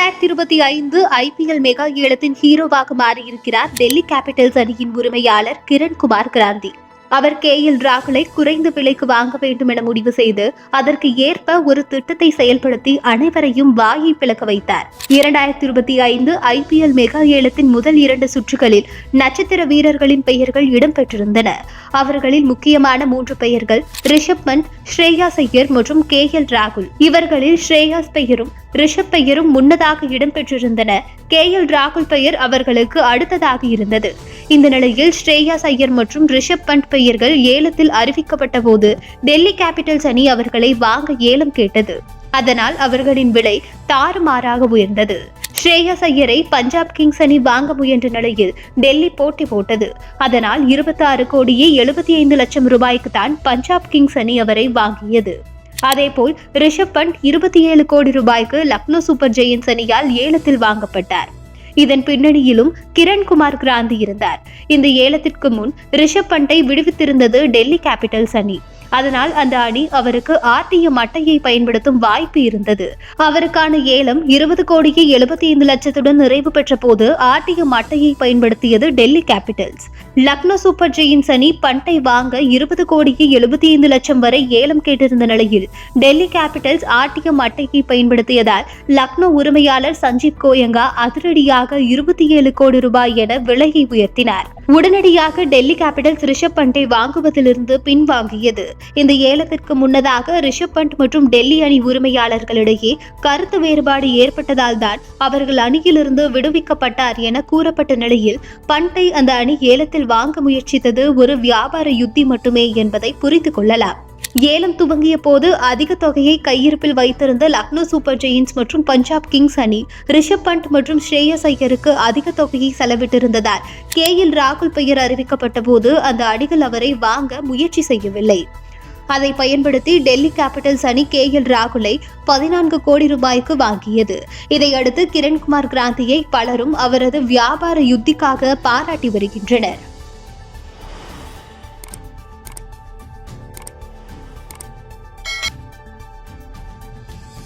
2025 IPL mega ஏலத்தின் ஹீரோவாக மாறியிருக்கிறார் Delhi Capitals அணியின் உரிமையாளர் கிரண்குமார் கிராந்தி. அவர் KL ராகுலை குறைந்த விலைக்கு வாங்க வேண்டும் என முடிவு செய்து அதற்கு ஏற்ப ஒரு திட்டத்தை செயல்படுத்தி அனைவரையும் வாயை பிளக்க வைத்தார். 2025 IPL மெகா ஏலத்தின் முதல் 2 சுற்றுகளில் நட்சத்திர வீரர்களின் பெயர்கள் இடம்பெற்றிருந்தன. அவர்களில் முக்கியமான 3 பெயர்கள் ரிஷப் பந்த், ஸ்ரேயாஸ் ஐயர் மற்றும் KL ராகுல். இவர்களில் ஸ்ரேயாஸ் பெயரும் ரிஷப் பெயரும் முன்னதாக இடம்பெற்றிருந்தன. KL ராகுல் பெயர் அவர்களுக்கு அடுத்ததாக இருந்தது. இந்த நிலையில் ஸ்ரேயாஸ் ஐயர் மற்றும் ரிஷப் பந்த் பெயர்கள் ஏலத்தில் அறிவிக்கப்பட்ட போது டெல்லி கேபிட்டல்ஸ் அணி அவர்களை வாங்க ஏலம் கேட்டது. அதனால் அவர்களின் விலை தாறுமாறாக உயர்ந்தது. ஸ்ரேயாஸ் ஐயரை பஞ்சாப் கிங்ஸ் அணி வாங்க முயன்ற நிலையில் டெல்லி போட்டி போட்டது. அதனால் 26 கோடியே 75 லட்சம் ரூபாய்க்கு தான் பஞ்சாப் கிங்ஸ் அணி அவரை வாங்கியது. அதேபோல் ரிஷப் பந்த் 27 கோடி ரூபாய்க்கு லக்னோ சூப்பர் ஜெயின்ஸ் அணியால் ஏலத்தில் வாங்கப்பட்டார். இதன் பின்னணியிலும் கிரண்குமார் கிராந்தி இருந்தார். இந்த ஏலத்திற்கு முன் ரிஷப் பந்தை விடுவித்திருந்தது டெல்லி கேபிட்டல்ஸ் அணி. அதனால் அந்த அணி அவருக்கு RTM அட்டையை பயன்படுத்தும் வாய்ப்பு இருந்தது. அவருக்கான ஏலம் 20 கோடியே 75 லட்சத்துடன் நிறைவு பெற்ற போது RTM அட்டையை பயன்படுத்தியது Delhi Capitals. Lucknow super Giants அணி பந்தை வாங்க 20 கோடியே 75 லட்சம் வரை ஏலம் கேட்டிருந்த நிலையில் டெல்லி கேபிட்டல்ஸ் RTM அட்டையை பயன்படுத்தியதால் லக்னோ உரிமையாளர் சஞ்சீவ் கோயங்கா அதிரடியாக 27 கோடி ரூபாய் என விலையை உயர்த்தினார். உடனடியாக டெல்லி கேபிட்டல்ஸ் ரிஷப் பந்தை வாங்குவதிலிருந்து பின்வாங்கியது. இந்த ஏலத்திற்கு முன்னதாக ரிஷப் பந்த் மற்றும் டெல்லி அணி உரிமையாளர்களிடையே கருத்து வேறுபாடு ஏற்பட்டதால் தான் அவர்கள் அணியிலிருந்து விடுவிக்கப்பட்டார் என கூறப்பட்ட நிலையில் பந்தை அந்த அணி ஏலத்தில் வாங்க முயற்சித்தது ஒரு வியாபார யுத்தி மட்டுமே என்பதை புரிந்து கொள்ளலாம். ஏலம் துவங்கிய போது அதிக தொகையை கையிருப்பில் வைத்திருந்த லக்னோ சூப்பர் ஜெயின்ஸ் மற்றும் பஞ்சாப் கிங்ஸ் அணி ரிஷப் பந்த் மற்றும் ஸ்ரேயாஸ் ஐயருக்கு அதிக தொகையை செலவிட்டிருந்ததால் KL ராகுல் பெயர் அறிவிக்கப்பட்ட போது அந்த அணிகள் அவரை வாங்க முயற்சி செய்யவில்லை. அதை பயன்படுத்தி டெல்லி கேபிட்டல்ஸ் அணி KL ராகுலை 14 கோடி ரூபாய்க்கு வாங்கியது. இதையடுத்து கிரண்குமார் கிராந்தியை பலரும் அவரது வியாபார யுத்திக்காக பாராட்டி வருகின்றனர்.